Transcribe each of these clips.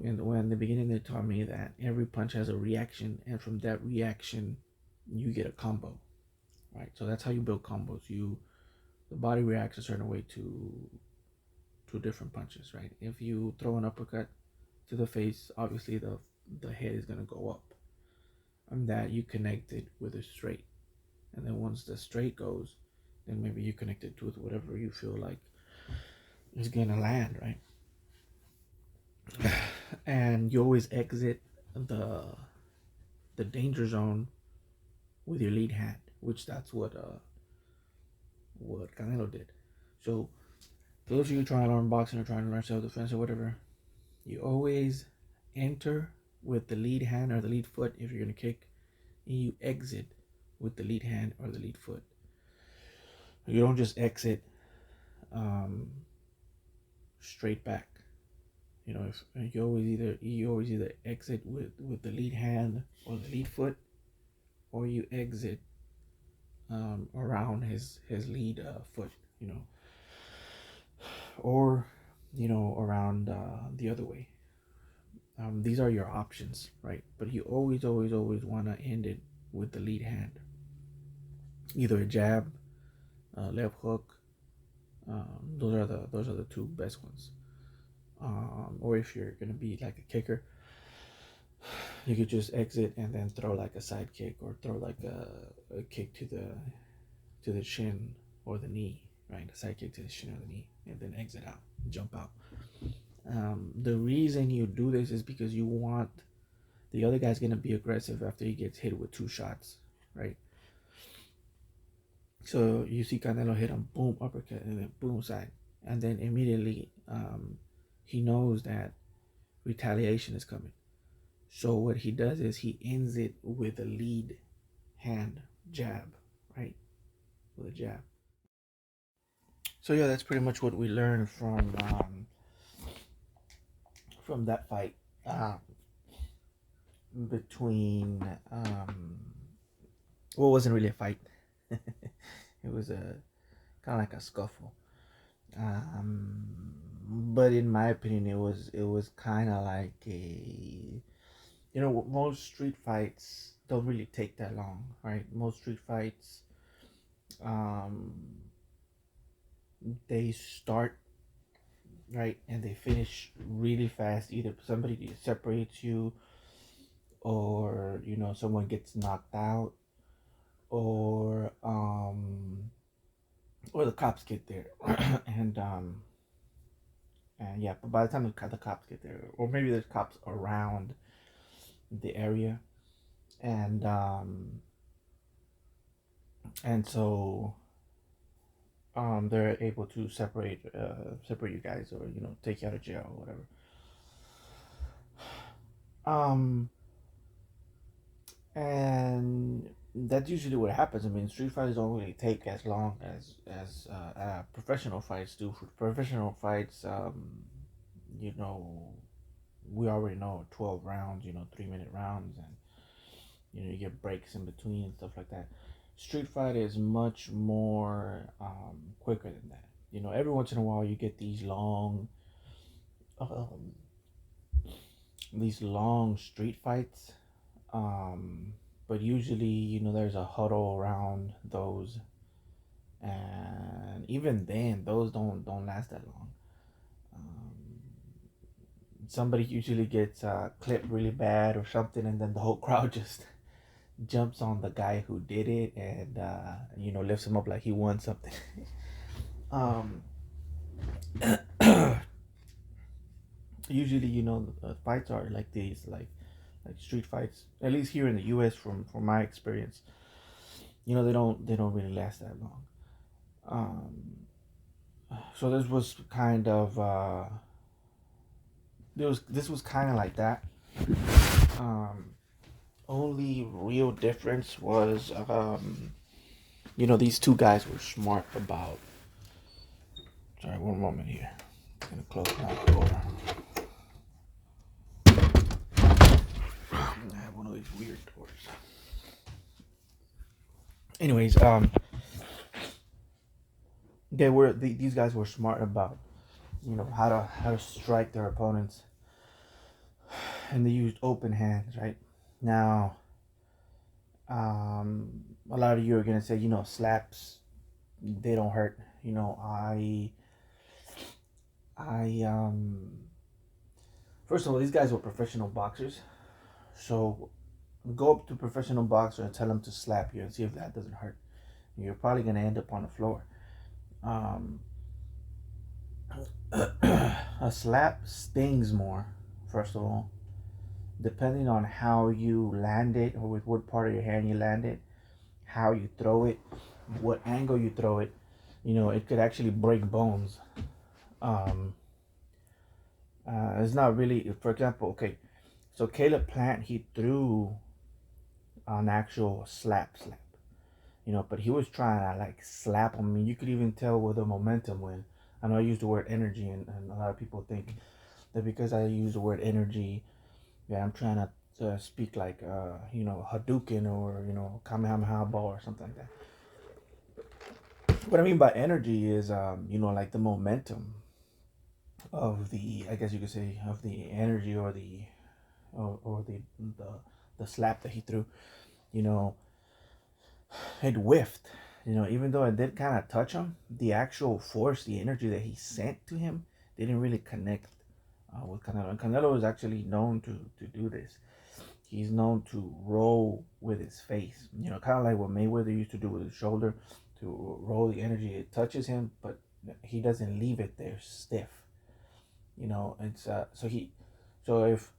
in the beginning they taught me that every punch has a reaction, and from that reaction, you get a combo, right? So that's how you build combos. The body reacts a certain way to different punches, right? If you throw an uppercut to the face, obviously the head is gonna go up. And that you connect it with a straight, and then once the straight goes, then maybe you connect it with whatever you feel like is gonna land, right? And you always exit the danger zone with your lead hand, which that's what Canelo did. So for those of you trying to learn boxing or trying to learn self-defense or whatever, you always enter with the lead hand or the lead foot if you're gonna kick, and you exit with the lead hand or the lead foot. You don't just exit straight back. If you always either exit with the lead hand or the lead foot, or you exit around his lead foot, or around the other way. These are your options, right? But you always want to end it with the lead hand, either a jab, left hook. Those are the two best ones. Or if you're gonna be like a kicker, you could just exit and then throw like a side kick, or throw like a kick to the shin or the knee, right? A side kick to the shin or the knee, and then exit out, jump out. The reason you do this is because you want the other guy's gonna be aggressive after he gets hit with two shots, right? So you see Canelo hit him, boom, uppercut, and then boom, side, and then immediately he knows that retaliation is coming. So what he does is he ends it with a lead hand jab, right? With a jab. So yeah, that's pretty much what we learned from that fight between well, it wasn't really a fight. It was a kind of like a scuffle. But in my opinion, it was kind of like most street fights don't really take that long, right? Most street fights, they start right and they finish really fast. Either somebody separates you, or someone gets knocked out, or the cops get there, and yeah, but by the time the cops get there, or maybe there's cops around the area, and so they're able to separate you guys, or take you out of jail or whatever. And that's usually what happens. I mean, street fights don't really take as long as professional fights do. For professional fights, we already know 12 rounds, 3-minute rounds, and you get breaks in between and stuff like that. Street fight is much more quicker than that. Every once in a while you get these long street fights, but usually there's a huddle around those, and even then those don't last that long. Somebody usually gets clipped really bad or something, and then the whole crowd just jumps on the guy who did it, and lifts him up like he won something. Usually, fights are like these, like street fights. At least here in the U.S., from my experience, they don't really last that long. So this was kind of this was kind of like that. Only real difference was these two guys were smart about. Sorry, one moment here. I'm gonna close my door. I have one of these weird doors. Anyways, these guys were smart about how to strike their opponents. and they used open hands, right? Now, a lot of you are gonna say, slaps, they don't hurt. I first of all, these guys were professional boxers, so go up to a professional boxer and tell him to slap you and see if that doesn't hurt. You're probably gonna end up on the floor. Um, a slap stings more, first of all, depending on how you land it or with what part of your hand you land it, how you throw it, what angle you throw it. It could actually break bones. Um, it's not really, for example, okay, so Caleb Plant, he threw an actual slap, but he was trying to like slap him. I mean, you could even tell with the momentum when, I know I use the word energy, and a lot of people think that because I use the word energy, yeah, I'm trying to speak like, Hadouken or, Kamehameha ball or something like that. What I mean by energy is, like the momentum of the, I guess you could say, of the energy or the slap that he threw. You know, it whiffed. Even though it did kind of touch him, the actual force, the energy that he sent to him, didn't really connect with Canelo. And Canelo is actually known to do this. He's known to roll with his face. Kind of like what Mayweather used to do with his shoulder, to roll the energy. It touches him, but he doesn't leave it there stiff. It's so if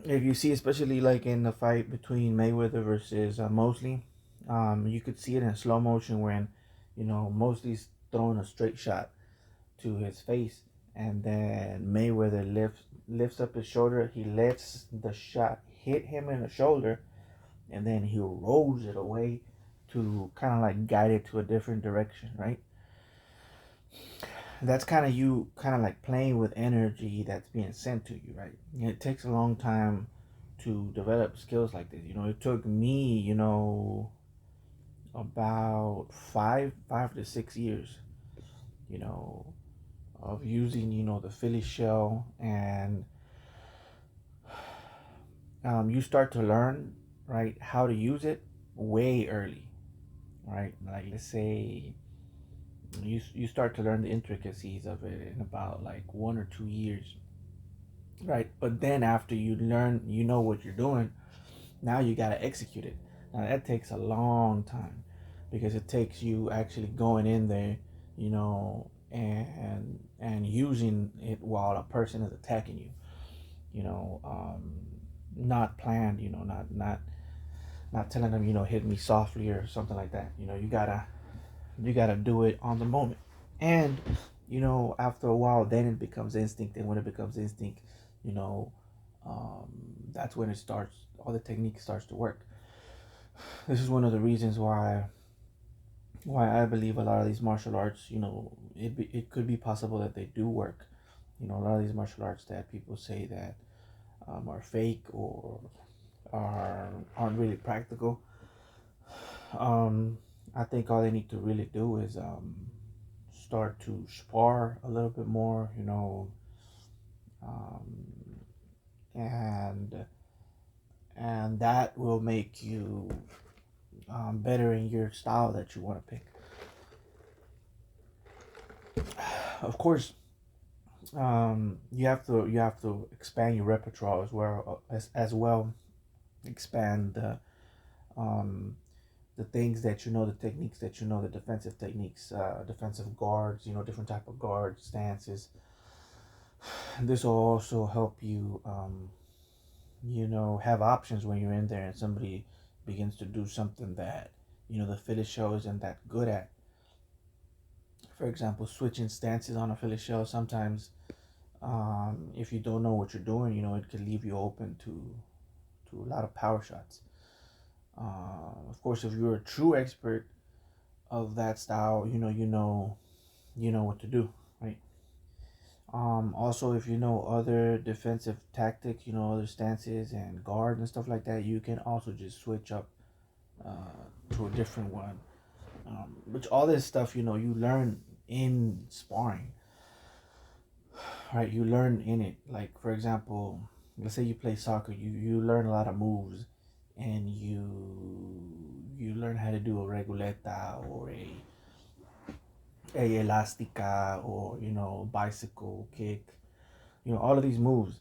you see, especially like in the fight between Mayweather versus Mosley, you could see it in slow motion when, Mosley's throwing a straight shot to his face, and then Mayweather lifts up his shoulder. He lets the shot hit him in the shoulder, and then he rolls it away to kind of like guide it to a different direction, right? That's kind of you kind of like playing with energy that's being sent to you, right? And it takes a long time to develop skills like this. It took me, about 5 to 6 years, you know, of using, the Philly shell, and you start to learn, right, how to use it way early, right? Like, let's say you start to learn the intricacies of it in about like 1 or 2 years, right? But then after you learn, what you're doing, now you got to execute it. Now that takes a long time, because it takes you actually going in there, and using it while a person is attacking you, not planned, not telling them, hit me softly or something like that. You gotta do it on the moment. And after a while, then it becomes instinct. And when it becomes instinct, you know um, that's when it starts, all the technique starts to work. This is one of the reasons why I believe a lot of these martial arts, it could be possible that they do work. A lot of these martial arts that people say that are fake or aren't really practical. I think all they need to really do is start to spar a little bit more, um, and that will make you better in your style that you want to pick. Of course, you have to expand your repertoire as well, expand um, the things that the techniques that the defensive techniques, defensive guards, different type of guard stances. This will also help you, have options when you're in there and somebody begins to do something that the Philly show isn't that good at. For example, switching stances on a Philly show, sometimes if you don't know what you're doing, it could leave you open to a lot of power shots. Of course, if you're a true expert of that style, you know what to do, right? Also, if you know other defensive tactics, other stances and guards and stuff like that, you can also just switch up to a different one. Which all this stuff, you learn in sparring, right? You learn in it. Like, for example, let's say you play soccer, you learn a lot of moves, and you learn how to do a reguleta or a elastica, or bicycle kick, all of these moves.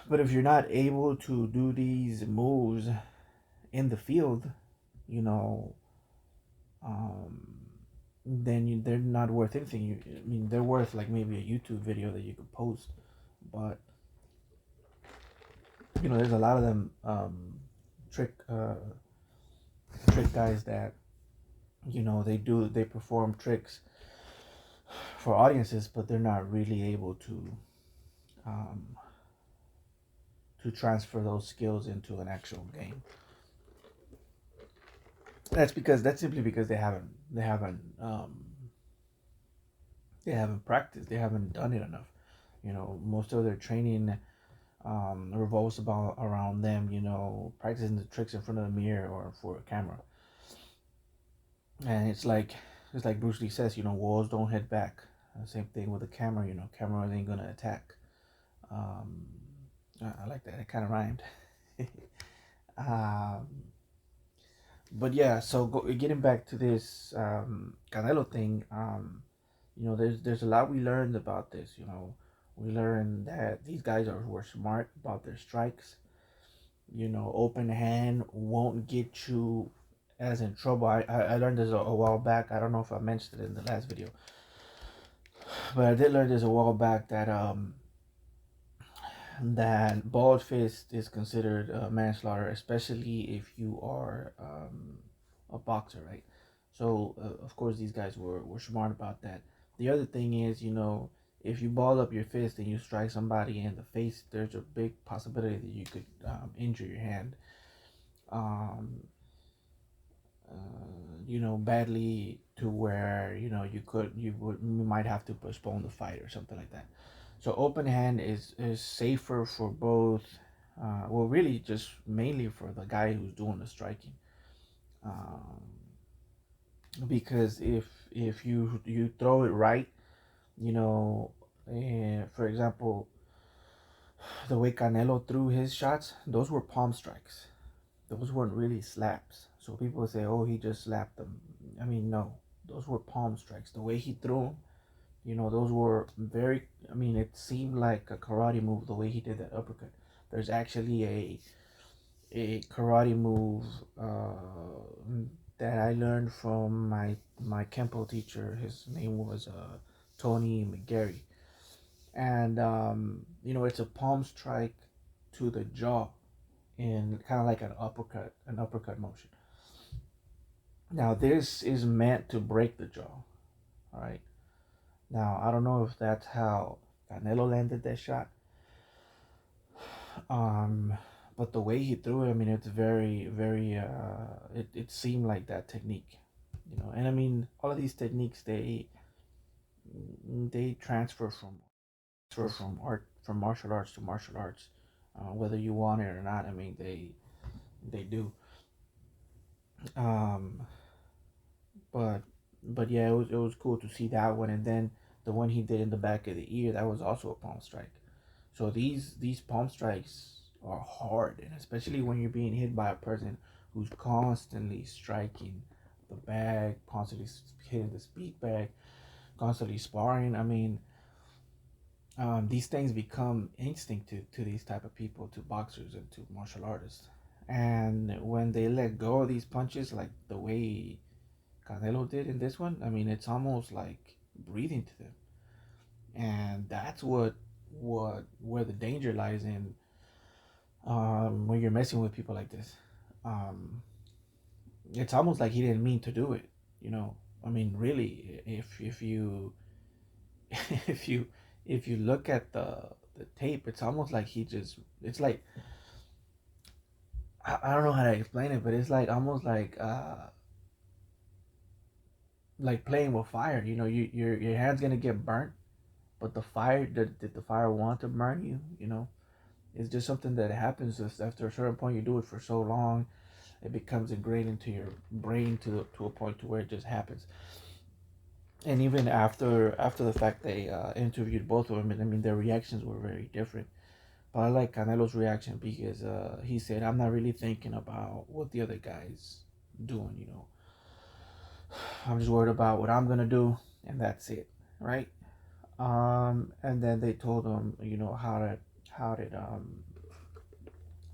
But if you're not able to do these moves in the field, you know um then they're not worth anything. I mean, they're worth like maybe a YouTube video that you could post, but there's a lot of them, trick trick guys that they perform tricks for audiences, but they're not really able um, to transfer those skills into an actual game. That's simply because they haven't practiced, they haven't done it enough. Most of their training revolves around them, practicing the tricks in front of the mirror or for a camera. And it's like Bruce Lee says, walls don't hit back. Same thing with the camera. Camera ain't gonna attack. Um, I like that. It kind of rhymed. um, but yeah, so getting back to this Canelo thing, there's a lot we learned about this. We learned that these guys were smart about their strikes. Open hand won't get you as in trouble. I learned this a while back. I don't know if I mentioned it in the last video, but I did learn this a while back that bald fist is considered manslaughter, especially if you are a boxer, right? So of course these guys were smart about that. The other thing is, if you ball up your fist and you strike somebody in the face, there's a big possibility that you could injure your hand. Um, badly, to where you might have to postpone the fight or something like that. So open hand is safer for both. Well, really, just mainly for the guy who's doing the striking, um, because if you throw it right, you know, for example, the way Canelo threw his shots, those were palm strikes. Those weren't really slaps. So people say, "Oh, he just slapped them." I mean, no, those were palm strikes. The way he threw them, those were very. I mean, it seemed like a karate move the way he did that uppercut. There's actually a karate move that I learned from my kempo teacher. His name was Tony McGarry, and it's a palm strike to the jaw in kind of like an uppercut motion. Now this is meant to break the jaw. All right. Now I don't know if that's how Canelo landed that shot. Um, but the way he threw it, I mean, it's very, very. It seemed like that technique, And I mean, all of these techniques they transfer from art from martial arts to martial arts, whether you want it or not. I mean, they do. Um, but yeah, it was cool to see that one, and then the one he did in the back of the ear, that was also a palm strike. So these palm strikes are hard, and especially when you're being hit by a person who's constantly striking the bag, constantly hitting the speed bag, constantly sparring. I mean, these things become instinct to these type of people, to boxers and to martial artists. And when they let go of these punches, like the way Canelo did in this one, I mean, it's almost like breathing to them, and that's where the danger lies in, when you're messing with people like this. Um, it's almost like he didn't mean to do it. I mean, really, if you if you if you look at the tape, it's almost like it's I don't know how to explain it, but it's like almost like playing with fire. Your hand's gonna get burnt, but the fire, did the fire want to burn you? It's just something that happens just after a certain point. You do it for so long, it becomes ingrained into your brain to a point to where it just happens. And even after the fact, they interviewed both of them, and I mean their reactions were very different. But I like Canelo's reaction because he said, "I'm not really thinking about what the other guy's doing. I'm just worried about what I'm gonna do, and that's it, right?" And then they told him, how did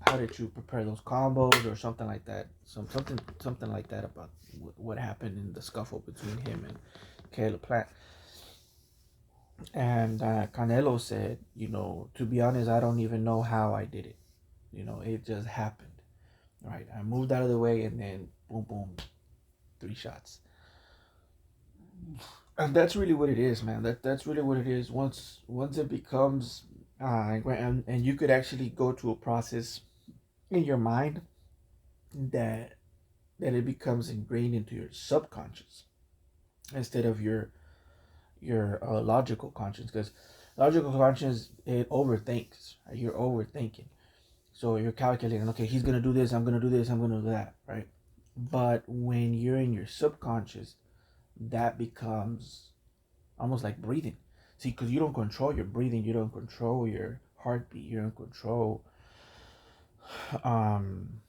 how did you prepare those combos or something like that, something like that about what happened in the scuffle between him and Caleb Plant. And Canelo said, to be honest, I don't even know how I did it. It just happened. Right, I moved out of the way, and then boom, boom, 3 shots. And that's really what it is, man. That's really what it is. Once it becomes, and you could actually go to a process in your mind that it becomes ingrained into your subconscious instead of your logical conscience, because logical conscience, it overthinks. Right? You're overthinking, so you're calculating. Okay, he's gonna do this. I'm gonna do this. I'm gonna do that. Right. But when you're in your subconscious, that becomes almost like breathing. See, because you don't control your breathing, you don't control your heartbeat, you don't control um,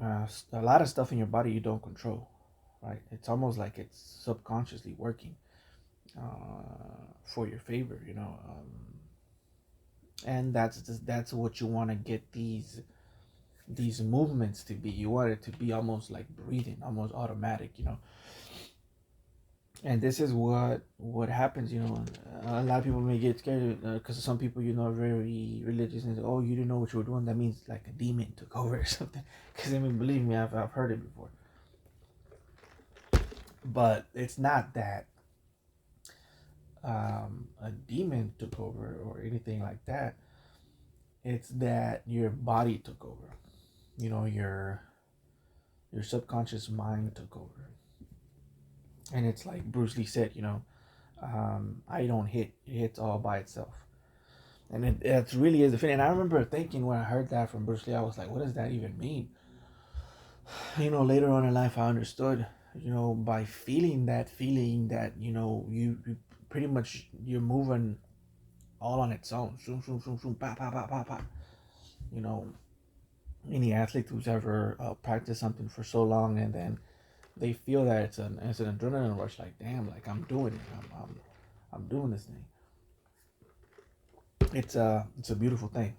a lot of stuff in your body you don't control, right? It's almost like it's subconsciously working for your favor, and that's what you want to get these movements to be. You want it to be almost like breathing, almost automatic. And this is what happens. A lot of people may get scared because some people are very religious and say, oh, you didn't know what you were doing, that means like a demon took over or something. Because believe me, I've heard it before. But it's not that a demon took over or anything like that. It's that your body took over. Your subconscious mind took over. And it's like Bruce Lee said, I don't hit, it hits all by itself. And it really is the thing. And I remember thinking when I heard that from Bruce Lee, I was like, what does that even mean? Later on in life, I understood, by feeling that, you pretty much, you're moving all on its own. Zoom, zoom, zoom, zoom, pa, pa, pa, pa, pa. You know, any athlete who's ever practiced something for so long and then they feel that it's an adrenaline rush, like, damn, like I'm doing it. I'm doing this thing. It's a beautiful thing.